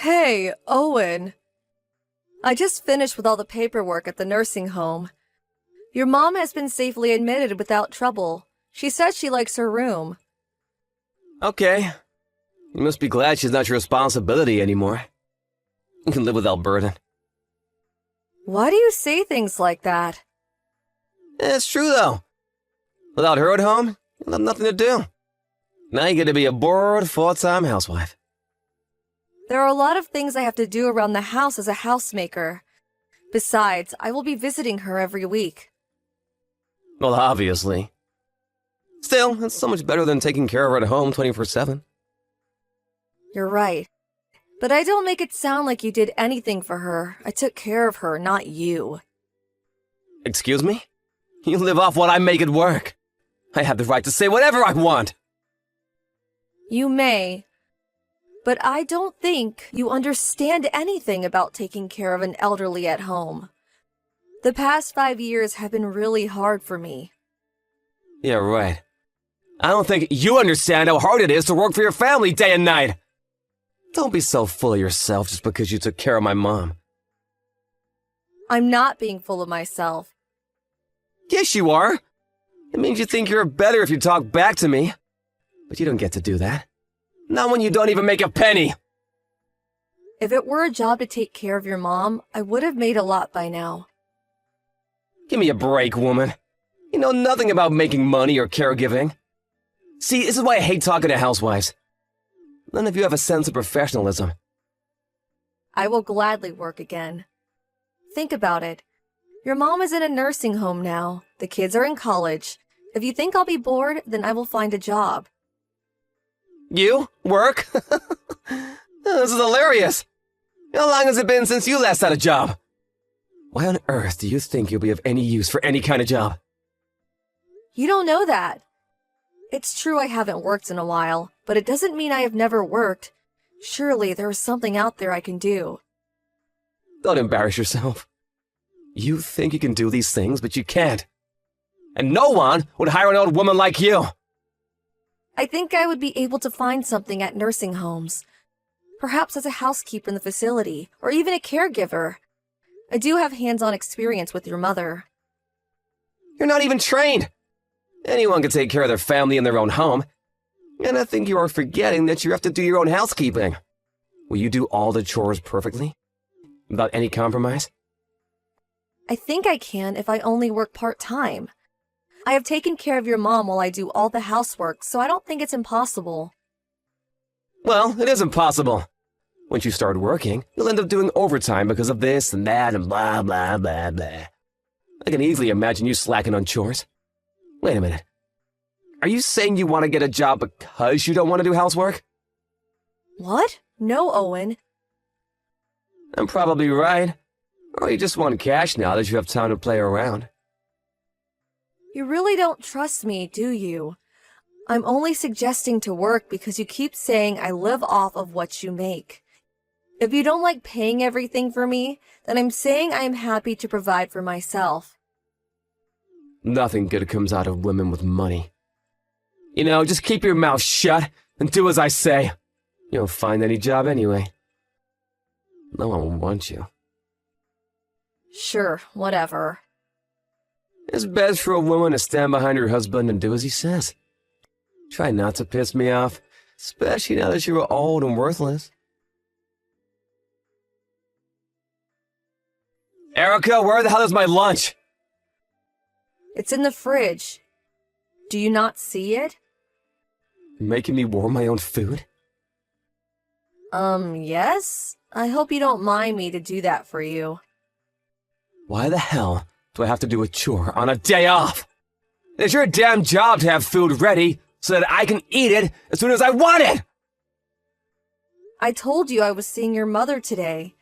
Hey, Owen. I just finished with all the paperwork at the nursing home. Your mom has been safely admitted without trouble. She says she likes her room. Okay. You must be glad she's not your responsibility anymore. You can live without burden. Why do you say things like that? It's true, though. Without her at home, you'll have nothing to do. Now you get to be a bored, full-time housewife. There are a lot of things I have to do around the house as a housemaker. Besides, I will be visiting her every week. Well, obviously. Still, it's so much better than taking care of her at home 24/7. You're right. But I don't make it sound like you did anything for her. I took care of her, not you. Excuse me? You live off what I make it work. I have the right to say whatever I want. You may. But I don't think you understand anything about taking care of an elderly at home. The past 5 years have been really hard for me. Yeah, right. I don't think you understand how hard it is to work for your family day and night. Don't be so full of yourself just because you took care of my mom. I'm not being full of myself. Yes, you are. It means you think you're better if you talk back to me. But you don't get to do that. Not when you don't even make a penny. If it were a job to take care of your mom, I would have made a lot by now. Give me a break, woman. You know nothing about making money or caregiving. See, this is why I hate talking to housewives. None of you have a sense of professionalism. I will gladly work again. Think about it. Your mom is in a nursing home now. The kids are in college. If you think I'll be bored, then I will find a job. You? Work? This is hilarious. How long has it been since you last had a job? Why on earth do you think you'll be of any use for any kind of job? You don't know that. It's true I haven't worked in a while, but it doesn't mean I have never worked. Surely there is something out there I can do. Don't embarrass yourself. You think you can do these things, but you can't. And no one would hire an old woman like you. I think I would be able to find something at nursing homes. Perhaps as a housekeeper in the facility, or even a caregiver. I do have hands-on experience with your mother. You're not even trained. Anyone can take care of their family in their own home. And I think you are forgetting that you have to do your own housekeeping. Will you do all the chores perfectly? Without any compromise? I think I can if I only work part-time. I have taken care of your mom while I do all the housework, so I don't think it's impossible. Well, it is impossible. Once you start working, you'll end up doing overtime because of this and that and blah, blah, blah, blah. I can easily imagine you slacking on chores. Wait a minute. Are you saying you want to get a job because you don't want to do housework? What? No, Owen. I'm probably right. Or you just want cash now that you have time to play around. You really don't trust me, do you? I'm only suggesting to work because you keep saying I live off of what you make. If you don't like paying everything for me, then I'm saying I am happy to provide for myself. Nothing good comes out of women with money. You know, just keep your mouth shut and do as I say. You don't find any job anyway. No one will want you. Sure, whatever. It's best for a woman to stand behind her husband and do as he says. Try not to piss me off, especially now that you're old and worthless. Erica, where the hell is my lunch? It's in the fridge. Do you not see it? Making me warm my own food? Yes? I hope you don't mind me to do that for you. Why the hell do I have to do a chore on a day off? It's your damn job to have food ready so that I can eat it as soon as I want it! I told you I was seeing your mother today.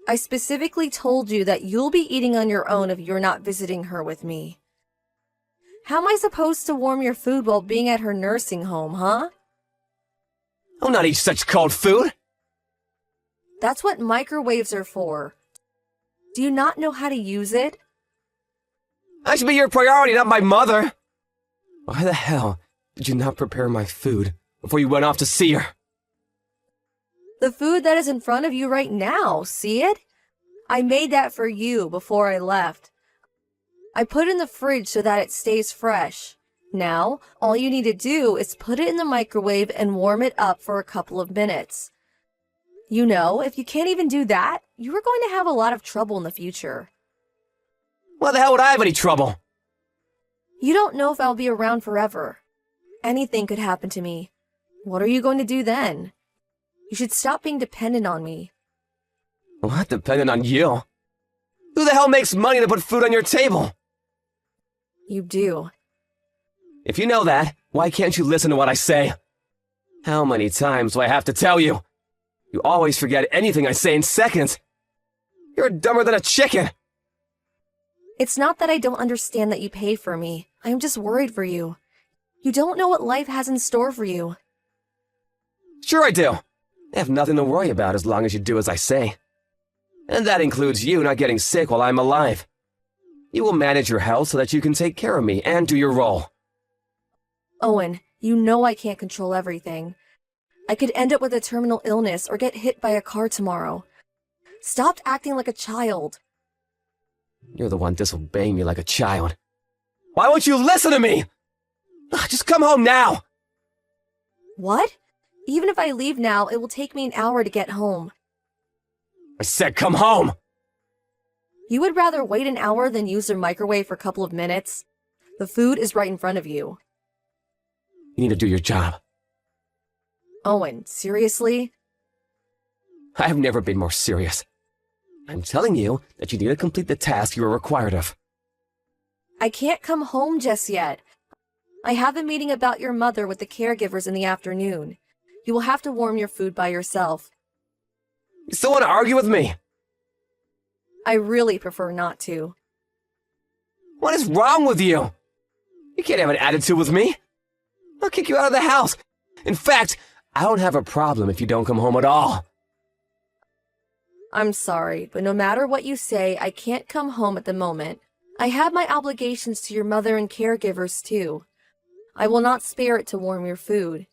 I specifically told you that you'll be eating on your own if you're not visiting her with me. How am I supposed to warm your food while being at her nursing home, huh? I'll not eat such cold food! That's what microwaves are for. Do you not know how to use it? I should be your priority, not my mother! Why the hell did you not prepare my food before you went off to see her? The food that is in front of you right now, see it? I made that for you before I left. I put it in the fridge so that it stays fresh. Now, all you need to do is put it in the microwave and warm it up for a couple of minutes. You know, if you can't even do that, you are going to have a lot of trouble in the future. Why the hell would I have any trouble? You don't know if I'll be around forever. Anything could happen to me. What are you going to do then? You should stop being dependent on me. What, dependent on you? Who the hell makes money to put food on your table? You do. If you know that, why can't you listen to what I say? How many times do I have to tell you? You always forget anything I say in seconds. You're dumber than a chicken. It's not that I don't understand that you pay for me. I am just worried for you. You don't know what life has in store for you. Sure I do. I have nothing to worry about as long as you do as I say. And that includes you not getting sick while I'm alive. You will manage your health so that you can take care of me and do your role. Owen, you know I can't control everything. I could end up with a terminal illness or get hit by a car tomorrow. Stop acting like a child. You're the one disobeying me like a child. Why won't you listen to me? Just come home now! What? Even if I leave now, it will take me an hour to get home. I said come home! You would rather wait an hour than use your microwave for a couple of minutes? The food is right in front of you. You need to do your job. Owen, seriously? I have never been more serious. I'm telling you that you need to complete the task you are required of. I can't come home just yet. I have a meeting about your mother with the caregivers in the afternoon. You will have to warm your food by yourself. You still want to argue with me? I really prefer not to. What is wrong with you? You can't have an attitude with me. I'll kick you out of the house. In fact, I don't have a problem if you don't come home at all. I'm sorry, but no matter what you say, I can't come home at the moment. I have my obligations to your mother and caregivers too. I will not spare it to warm your food.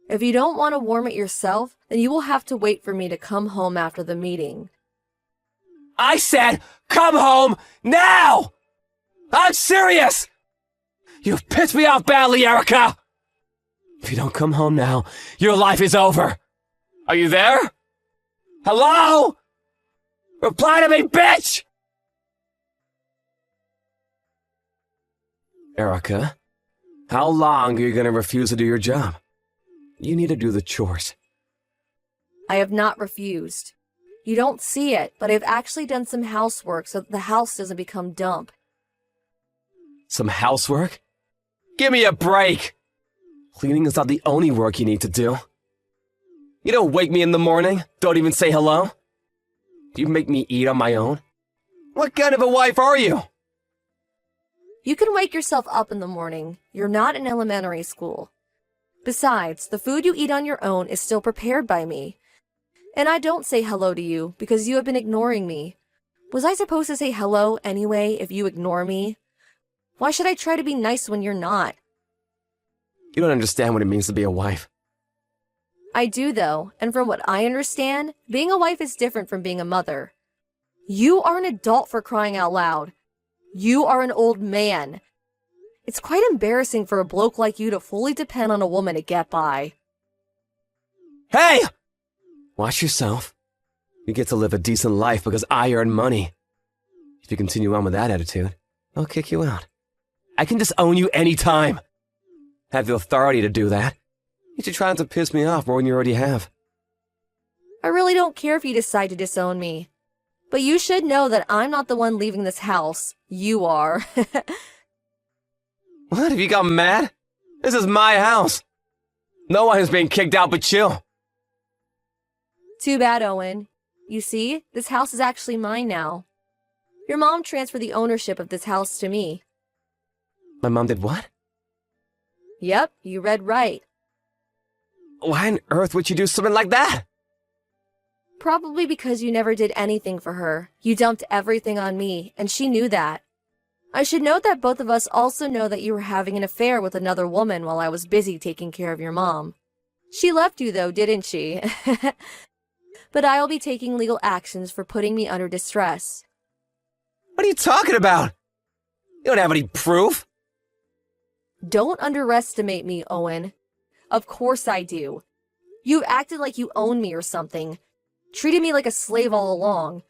If you don't want to warm it yourself, then you will have to wait for me to come home after the meeting. I said, come home now! I'm serious! You've pissed me off badly, Erica! If you don't come home now, your life is over. Are you there? Hello? Reply to me, bitch! Erica, how long are you going to refuse to do your job? You need to do the chores. I have not refused. You don't see it, but I've actually done some housework so that the house doesn't become dump. Some housework? Give me a break! Cleaning is not the only work you need to do. You don't wake me in the morning, don't even say hello. Do you make me eat on my own? What kind of a wife are you? You can wake yourself up in the morning. You're not in elementary school. Besides, the food you eat on your own is still prepared by me. And I don't say hello to you because you have been ignoring me. Was I supposed to say hello anyway if you ignore me? Why should I try to be nice when you're not? You don't understand what it means to be a wife. I do though, and from what I understand, being a wife is different from being a mother. You are an adult for crying out loud. You are an old man. It's quite embarrassing for a bloke like you to fully depend on a woman to get by. Hey! Watch yourself. You get to live a decent life because I earn money. If you continue on with that attitude, I'll kick you out. I can disown you anytime. Have the authority to do that. You should try not to piss me off more than you already have. I really don't care if you decide to disown me. But you should know that I'm not the one leaving this house. You are. What, have you got mad? This is my house. No one is being kicked out but you. Too bad, Owen. You see, this house is actually mine now. Your mom transferred the ownership of this house to me. My mom did what? Yep, you read right. Why on earth would you do something like that? Probably because you never did anything for her. You dumped everything on me, and she knew that. I should note that both of us also know that you were having an affair with another woman while I was busy taking care of your mom. She left you though, didn't she? but I will be taking legal actions for putting me under distress. What are you talking about? You don't have any proof. Don't underestimate me, Owen. Of course I do. You acted like you owned me or something. Treated me like a slave all along.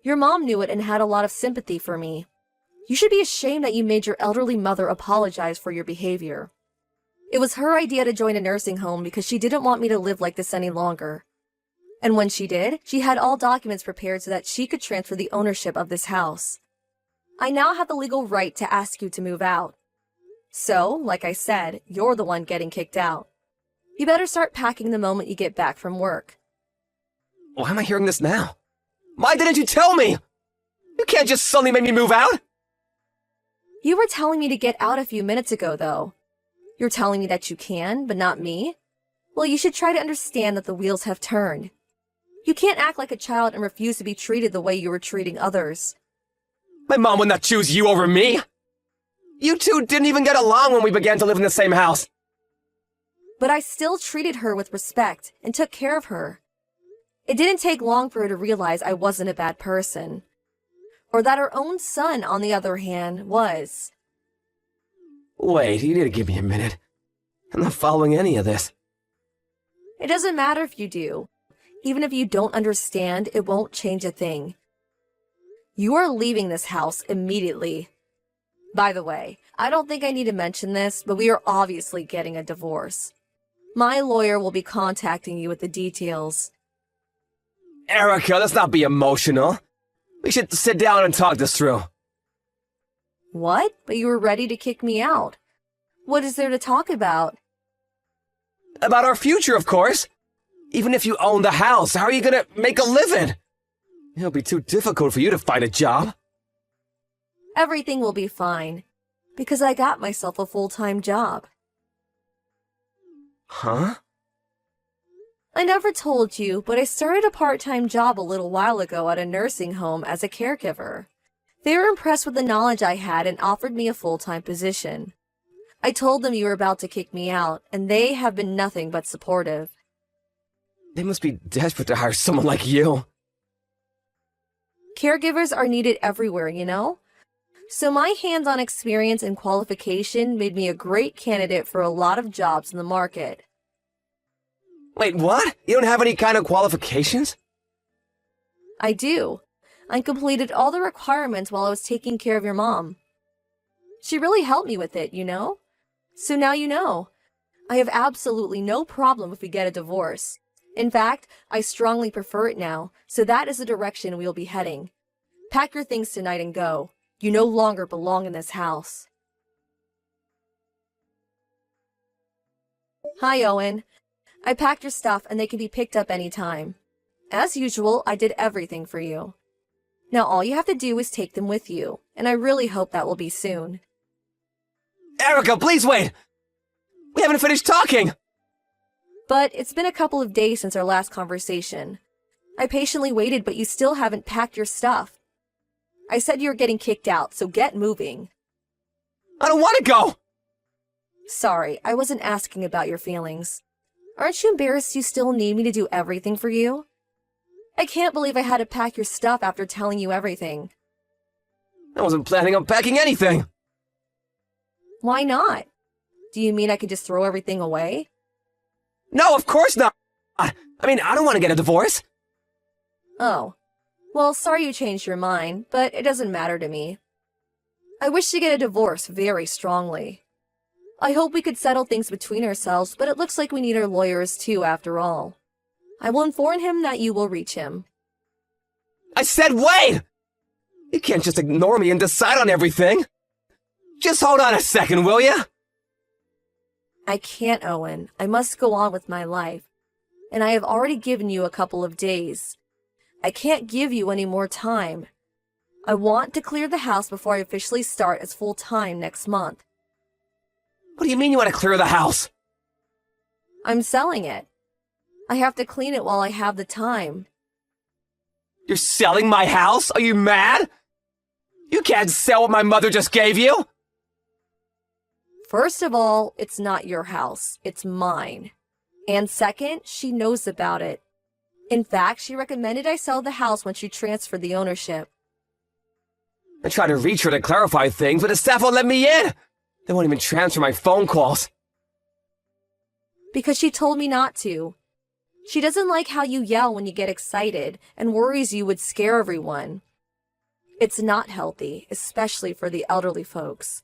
Your mom knew it and had a lot of sympathy for me. You should be ashamed that you made your elderly mother apologize for your behavior. It was her idea to join a nursing home because she didn't want me to live like this any longer. And when she did, she had all documents prepared so that she could transfer the ownership of this house. I now have the legal right to ask you to move out. So, like I said, you're the one getting kicked out. You better start packing the moment you get back from work. Why am I hearing this now? Why didn't you tell me? You can't just suddenly make me move out. You were telling me to get out a few minutes ago, though. You're telling me that you can, but not me? Well, you should try to understand that the wheels have turned. You can't act like a child and refuse to be treated the way you were treating others. My mom would not choose you over me. You two didn't even get along when we began to live in the same house. But I still treated her with respect and took care of her. It didn't take long for her to realize I wasn't a bad person. Or that her own son, on the other hand, was. Wait, you need to give me a minute. I'm not following any of this. It doesn't matter if you do. Even if you don't understand, it won't change a thing. You are leaving this house immediately. By the way, I don't think I need to mention this, but we are obviously getting a divorce. My lawyer will be contacting you with the details. Erica, let's not be emotional. We should sit down and talk this through. What? But you were ready to kick me out. What is there to talk about? About our future, of course. Even if you own the house, how are you gonna make a living? It'll be too difficult for you to find a job. Everything will be fine, because I got myself a full-time job. Huh? I never told you, but I started a part-time job a little while ago at a nursing home as a caregiver. They were impressed with the knowledge I had and offered me a full-time position. I told them you were about to kick me out, and they have been nothing but supportive. They must be desperate to hire someone like you. Caregivers are needed everywhere, you know? So my hands-on experience and qualification made me a great candidate for a lot of jobs in the market. Wait, what? You don't have any kind of qualifications? I do. I completed all the requirements while I was taking care of your mom. She really helped me with it, you know? So now you know. I have absolutely no problem if we get a divorce. In fact, I strongly prefer it now, so that is the direction we will be heading. Pack your things tonight and go. You no longer belong in this house. Hi, Owen. I packed your stuff and they can be picked up anytime. As usual, I did everything for you. Now all you have to do is take them with you, and I really hope that will be soon. Erica, please wait! We haven't finished talking! But it's been a couple of days since our last conversation. I patiently waited, but you still haven't packed your stuff. I said you were getting kicked out, so get moving. I don't want to go! Sorry, I wasn't asking about your feelings. Aren't you embarrassed you still need me to do everything for you? I can't believe I had to pack your stuff after telling you everything. I wasn't planning on packing anything! Why not? Do you mean I could just throw everything away? No, of course not! I don't want to get a divorce! Oh. Well, sorry you changed your mind, but it doesn't matter to me. I wish to get a divorce very strongly. I hope we could settle things between ourselves, but it looks like we need our lawyers too, after all. I will inform him that you will reach him. I said wait! You can't just ignore me and decide on everything! Just hold on a second, will ya? I can't, Owen. I must go on with my life. And I have already given you a couple of days. I can't give you any more time. I want to clear the house before I officially start as full-time next month. What do you mean you want to clear the house? I'm selling it. I have to clean it while I have the time. You're selling my house? Are you mad? You can't sell what my mother just gave you! First of all, it's not your house. It's mine. And second, she knows about it. In fact, she recommended I sell the house when she transferred the ownership. I tried to reach her to clarify things, but the staff won't let me in. They won't even transfer my phone calls. Because she told me not to. She doesn't like how you yell when you get excited and worries you would scare everyone. It's not healthy, especially for the elderly folks.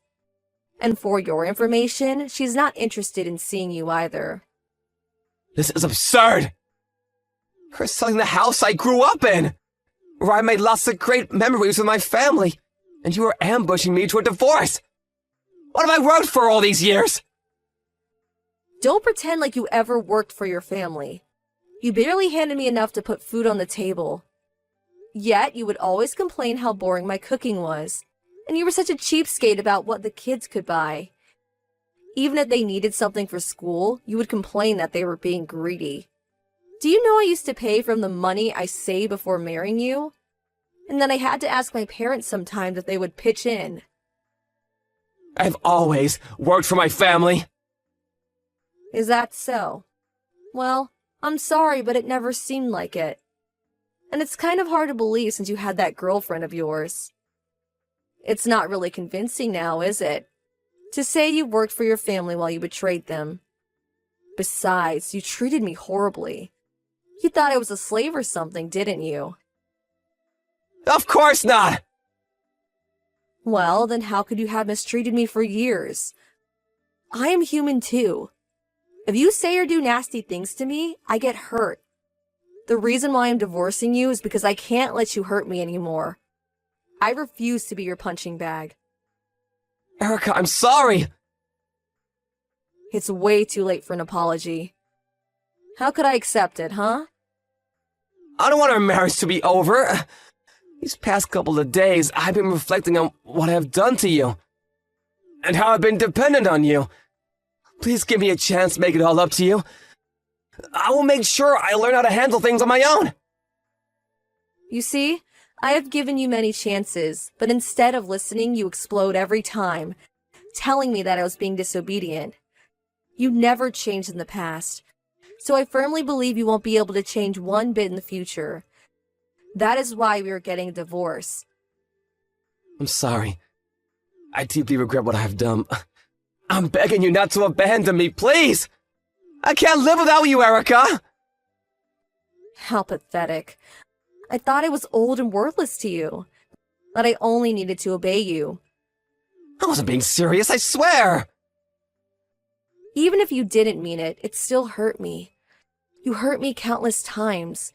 And for your information, she's not interested in seeing you either. This is absurd. You're selling the house I grew up in, where I made lots of great memories with my family, and you were ambushing me to a divorce. What have I worked for all these years? Don't pretend like you ever worked for your family. You barely handed me enough to put food on the table. Yet you would always complain how boring my cooking was, and you were such a cheapskate about what the kids could buy. Even if they needed something for school, you would complain that they were being greedy. Do you know I used to pay from the money I saved before marrying you? And then I had to ask my parents sometimes if they would pitch in. I've always worked for my family. Is that so? Well, I'm sorry, but it never seemed like it. And it's kind of hard to believe since you had that girlfriend of yours. It's not really convincing now, is it? To say you worked for your family while you betrayed them. Besides, you treated me horribly. You thought I was a slave or something, didn't you? Of course not! Well, then how could you have mistreated me for years? I am human too. If you say or do nasty things to me, I get hurt. The reason why I'm divorcing you is because I can't let you hurt me anymore. I refuse to be your punching bag. Erica, I'm sorry! It's way too late for an apology. How could I accept it, huh? I don't want our marriage to be over. These past couple of days, I've been reflecting on what I've done to you. And how I've been dependent on you. Please give me a chance to make it all up to you. I will make sure I learn how to handle things on my own. You see, I have given you many chances, but instead of listening, you explode every time, telling me that I was being disobedient. You never changed in the past, so I firmly believe you won't be able to change one bit in the future. That is why we are getting a divorce. I'm sorry. I deeply regret what I have done. I'm begging you not to abandon me, please! I can't live without you, Erica! How pathetic. I thought I was old and worthless to you, that I only needed to obey you. I wasn't being serious, I swear! Even if you didn't mean it, it still hurt me. You hurt me countless times.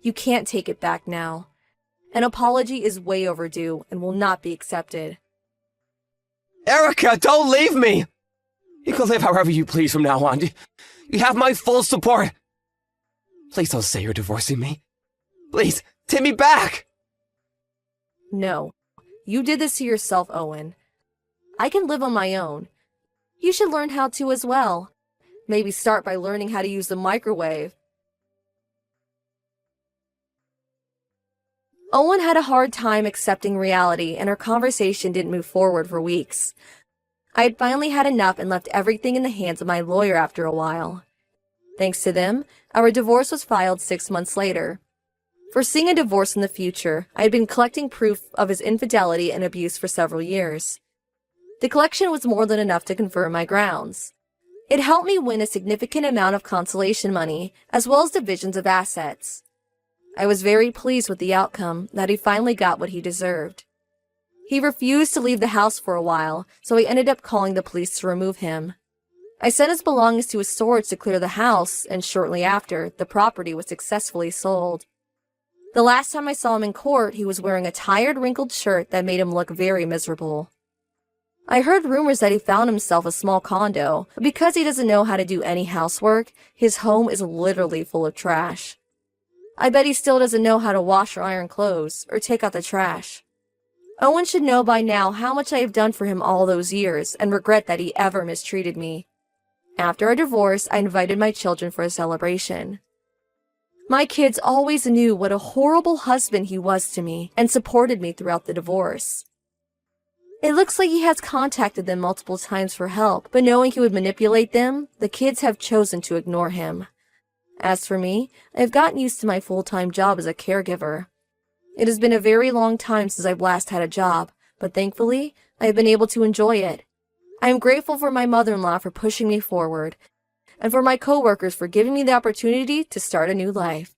You can't take it back now. An apology is way overdue and will not be accepted. Erica, don't leave me! You can live however you please from now on. You have my full support. Please don't say you're divorcing me. Please, take me back! No. You did this to yourself, Owen. I can live on my own. You should learn how to as well. Maybe start by learning how to use the microwave. Owen had a hard time accepting reality, and our conversation didn't move forward for weeks. I had finally had enough and left everything in the hands of my lawyer after a while. Thanks to them, our divorce was filed 6 months later. Foreseeing a divorce in the future, I had been collecting proof of his infidelity and abuse for several years. The collection was more than enough to confirm my grounds. It helped me win a significant amount of consolation money, as well as divisions of assets. I was very pleased with the outcome, that he finally got what he deserved. He refused to leave the house for a while, so I ended up calling the police to remove him. I sent his belongings to his storage to clear the house, and shortly after, the property was successfully sold. The last time I saw him in court, he was wearing a tired, wrinkled shirt that made him look very miserable. I heard rumors that he found himself a small condo, but because he doesn't know how to do any housework, his home is literally full of trash. I bet he still doesn't know how to wash or iron clothes, or take out the trash. Owen should know by now how much I have done for him all those years, and regret that he ever mistreated me. After our divorce, I invited my children for a celebration. My kids always knew what a horrible husband he was to me, and supported me throughout the divorce. It looks like he has contacted them multiple times for help, but knowing he would manipulate them, the kids have chosen to ignore him. As for me, I have gotten used to my full-time job as a caregiver. It has been a very long time since I've last had a job, but thankfully, I have been able to enjoy it. I am grateful for my mother-in-law for pushing me forward, and for my coworkers for giving me the opportunity to start a new life.